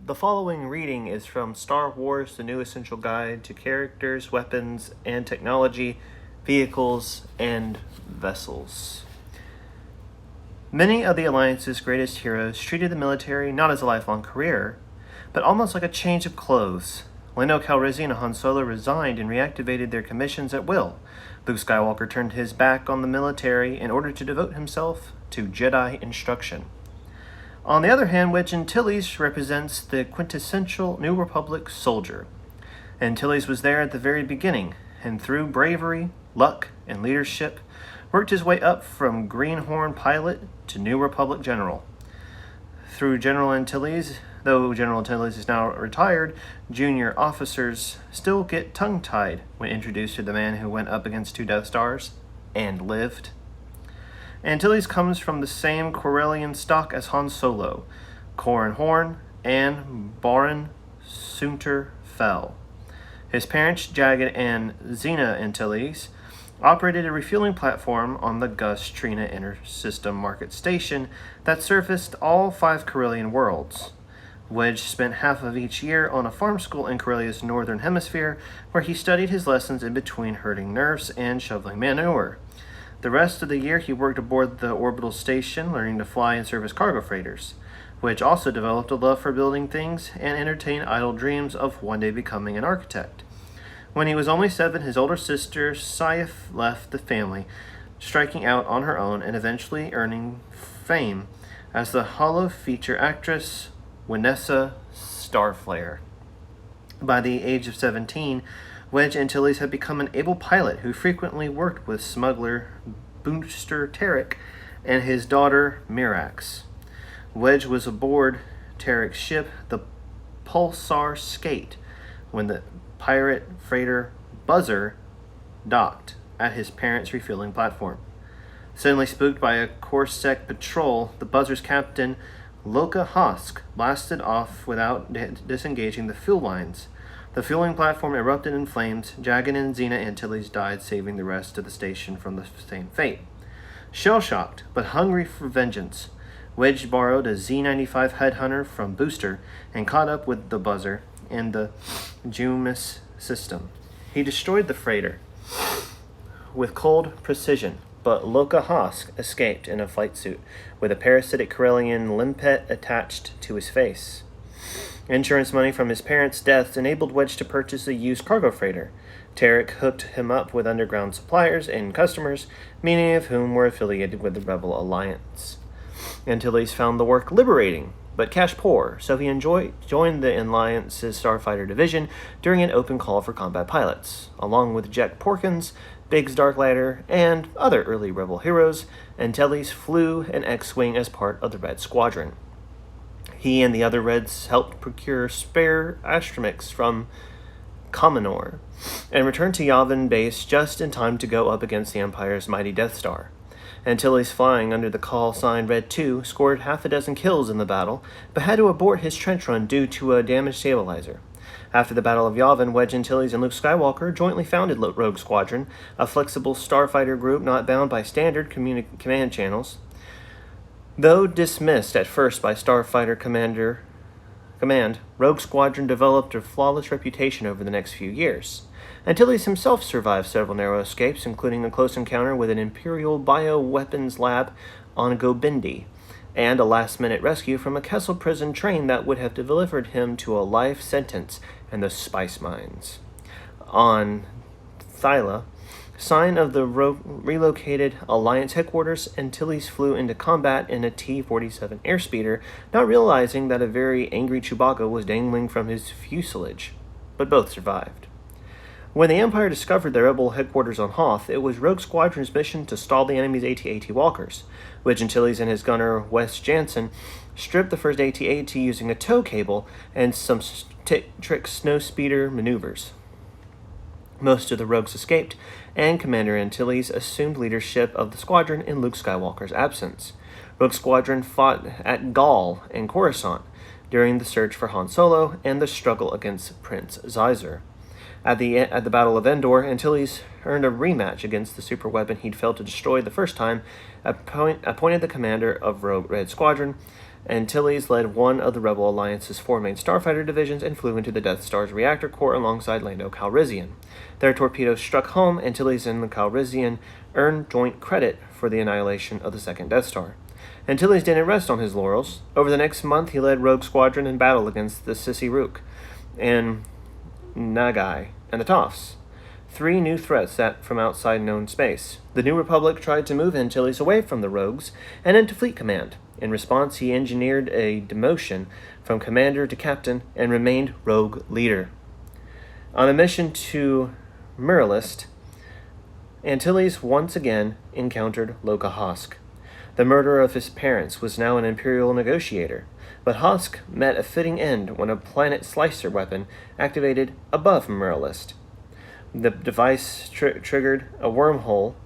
The following reading is from Star Wars: The New Essential Guide to Characters, Weapons, and Technology, Vehicles, and Vessels. Many of the Alliance's greatest heroes treated the military not as a lifelong career, but almost like a change of clothes. Lando Calrissian and Han Solo resigned and reactivated their commissions at will. Luke Skywalker turned his back on the military in order to devote himself to Jedi instruction. On the other hand, Wedge Antilles represents the quintessential New Republic soldier. Antilles was there at the very beginning, and through bravery, luck, and leadership, worked his way up from greenhorn pilot to New Republic general. Though General Antilles is now retired, junior officers still get tongue-tied when introduced to the man who went up against 2 Death Stars and lived. Antilles comes from the same Corellian stock as Han Solo, Corran Horn, and Baron Sunter Fell. His parents, Jagged and Xena Antilles, operated a refueling platform on the Gus Trina Inter-System Market Station that serviced all 5 Corellian worlds. Wedge spent half of each year on a farm school in Corellia's northern hemisphere, where he studied his lessons in between herding nerfs and shoveling manure. The rest of the year he worked aboard the orbital station, learning to fly and service cargo freighters. Wedge also developed a love for building things and entertained idle dreams of one day becoming an architect. When he was only 7, his older sister, Saif, left the family, striking out on her own and eventually earning fame as the holo feature actress Vanessa Starflare. By the age of 17, Wedge Antilles had become an able pilot who frequently worked with smuggler Booster Tarek and his daughter Mirax. Wedge was aboard Tarek's ship, the Pulsar Skate, when the pirate freighter Buzzer docked at his parents' refueling platform. Suddenly spooked by a Corsair patrol, the Buzzer's captain, Loka Hosk, blasted off without disengaging the fuel lines. The fueling platform erupted in flames. Jagged and Xena Antilles died, saving the rest of the station from the same fate. Shell-shocked, but hungry for vengeance, Wedge borrowed a Z-95 headhunter from Booster and caught up with the Buzzer in the Jumis system. He destroyed the freighter with cold precision, but Loka Hosk escaped in a flight suit with a parasitic Corellian limpet attached to his face. Insurance money from his parents' deaths enabled Wedge to purchase a used cargo freighter. Tarek hooked him up with underground suppliers and customers, many of whom were affiliated with the Rebel Alliance. Antilles found the work liberating, but cash poor, so he joined the Alliance's Starfighter Division during an open call for combat pilots. Along with Jack Porkins, Biggs Darklighter, and other early Rebel heroes, Antilles flew an X-Wing as part of the Red Squadron. He and the other Reds helped procure spare astromechs from Comenor and returned to Yavin base just in time to go up against the Empire's mighty Death Star. Antilles, flying under the call sign Red 2, scored 6 kills in the battle, but had to abort his trench run due to a damaged stabilizer. After the Battle of Yavin, Wedge Antilles and Luke Skywalker jointly founded Rogue Squadron, a flexible starfighter group not bound by standard command channels. Though dismissed at first by Starfighter Command, Rogue Squadron developed a flawless reputation over the next few years. Antilles himself survived several narrow escapes, including a close encounter with an Imperial bioweapons lab on Gobindi, and a last-minute rescue from a Kessel prison train that would have delivered him to a life sentence in the spice mines. On Thyla, sign of the relocated Alliance headquarters, Antilles flew into combat in a T-47 airspeeder, not realizing that a very angry Chewbacca was dangling from his fuselage, but both survived. When the Empire discovered the Rebel headquarters on Hoth, it was Rogue Squadron's mission to stall the enemy's AT-AT walkers. Wedge Antilles and his gunner, Wes Jansen, stripped the first AT-AT using a tow cable and some trick snowspeeder maneuvers. Most of the rogues escaped, and Commander Antilles assumed leadership of the squadron in Luke Skywalker's absence. Rogue Squadron fought at Gaul and Coruscant during the search for Han Solo and the struggle against Prince Xizor. At the Battle of Endor, Antilles earned a rematch against the superweapon he'd failed to destroy the first time, appointed the commander of Rogue Red Squadron, Antilles led one of the Rebel Alliance's 4 main starfighter divisions and flew into the Death Star's reactor core alongside Lando Calrissian. Their torpedoes struck home. Antilles and the Calrissian earned joint credit for the annihilation of the second Death Star. Antilles didn't rest on his laurels. Over the next month, he led Rogue Squadron in battle against the Sissi-Rook and Nagai and the Toffs, 3 new threats that from outside known space. The New Republic tried to move Antilles away from the Rogues and into Fleet Command. In response, he engineered a demotion from commander to captain and remained rogue leader. On a mission to Muralist, Antilles once again encountered Loka Hosk. The murderer of his parents was now an Imperial negotiator, but Hosk met a fitting end when a planet slicer weapon activated above Muralist. The device triggered a wormhole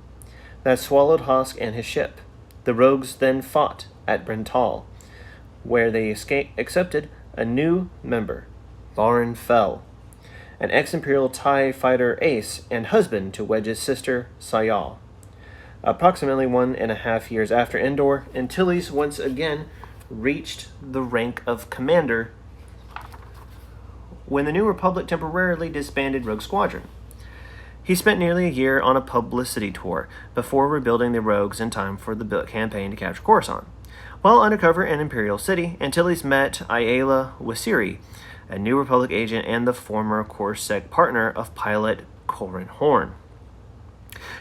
that swallowed Hosk and his ship. The rogues then fought at Brental, where they accepted a new member, Lauren Fell, an ex-Imperial TIE fighter ace and husband to Wedge's sister, Sayal. Approximately 1.5 years after Endor, Antilles once again reached the rank of commander when the New Republic temporarily disbanded Rogue Squadron. He spent nearly a year on a publicity tour before rebuilding the Rogues in time for the campaign to capture Coruscant. While undercover in Imperial City, Antilles met Ayala Wasiri, a New Republic agent and the former Coruscant partner of pilot Corin Horn.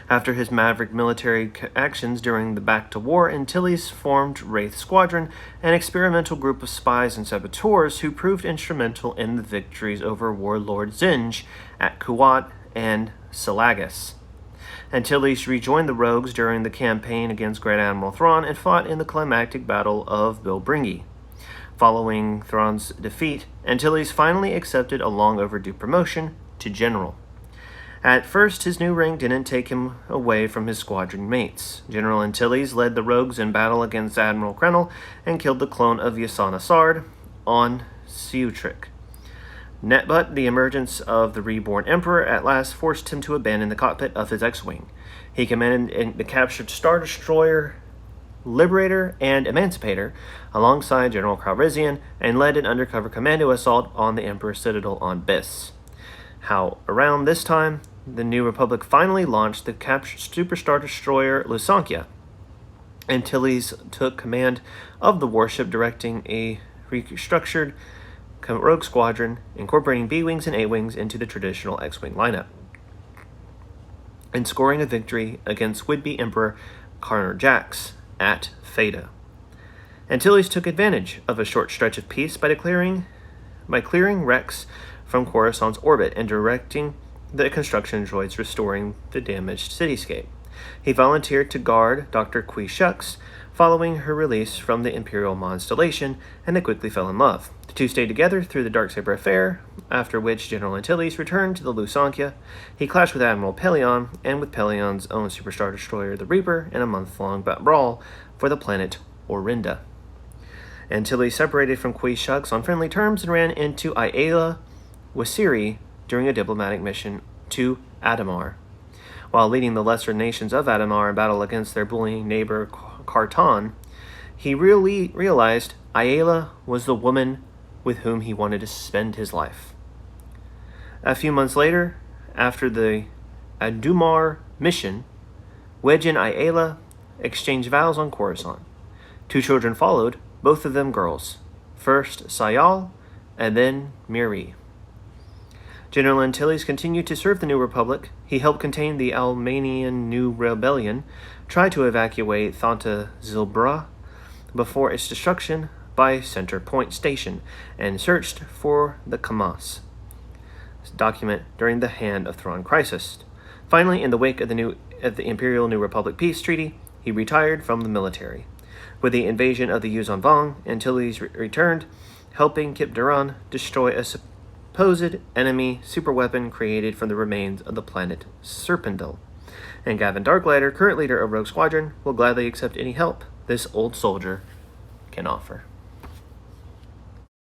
After his maverick military actions during the Back to War, Antilles formed Wraith Squadron, an experimental group of spies and saboteurs who proved instrumental in the victories over Warlord Zinj at Kuwait and Salagas. Antilles rejoined the Rogues during the campaign against Grand Admiral Thrawn and fought in the climactic Battle of Bilbringi. Following Thrawn's defeat, Antilles finally accepted a long-overdue promotion to General. At first, his new rank didn't take him away from his squadron mates. General Antilles led the Rogues in battle against Admiral Krenel and killed the clone of Yasana Sard on Ciutric. But the emergence of the reborn Emperor at last forced him to abandon the cockpit of his X-Wing. He commanded the captured Star Destroyer Liberator and Emancipator alongside General Calrissian and led an undercover commando assault on the Emperor's citadel on Biss. Around this time, the New Republic finally launched the captured Super Star Destroyer Lusancia. Antilles took command of the warship, directing a restructured Rogue Squadron, incorporating B-Wings and A-Wings into the traditional X-Wing lineup, and scoring a victory against would-be Emperor Karner Jax at Feda. Antilles took advantage of a short stretch of peace by clearing wrecks from Coruscant's orbit and directing the construction droids restoring the damaged cityscape. He volunteered to guard Dr. Kui Shucks following her release from the Imperial Monstellation, and they quickly fell in love. The two stayed together through the Darksaber affair, after which General Antilles returned to the Lusancia. He clashed with Admiral Pelion and with Pelion's own Superstar Destroyer, the Reaper, in a month-long brawl for the planet Orinda. Antilles separated from Kui Shucks on friendly terms and ran into Ayala Wasiri during a diplomatic mission to Adamar. While leading the lesser nations of Adamar in battle against their bullying neighbor Kartan, he really realized Ayala was the woman with whom he wanted to spend his life. A few months later, after the Adumar mission, Wedge and Ayala exchanged vows on Coruscant. 2 children followed, both of them girls. First Sayal, and then Miri. General Antilles continued to serve the New Republic. He helped contain the Almanian New Rebellion, tried to evacuate Thanta Zilbra before its destruction by Center Point Station, and searched for the Kamas document during the Hand of Thrawn crisis. Finally, in the wake of the Imperial New Republic Peace Treaty, he retired from the military. With the invasion of the Yuzon Vong, Antilles returned, helping Kip Duran destroy a supposed enemy superweapon created from the remains of the planet Serpendil. And Gavin Darklighter, current leader of Rogue Squadron, will gladly accept any help this old soldier can offer.